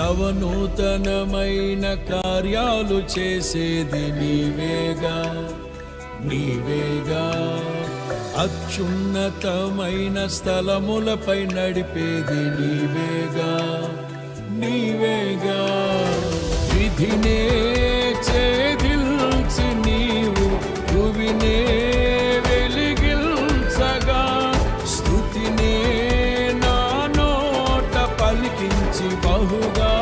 నవనూతనమైన కార్యాలు చేసేది నీవేగా నీవేగా. అత్యున్నతమైన స్థలములపై నడిపేది నీవేగా నీవేగా. విధినే ఛేదించి నీవు భువినే వెలిగించగా, స్తుతినే నా నోట పలికించి బహుగా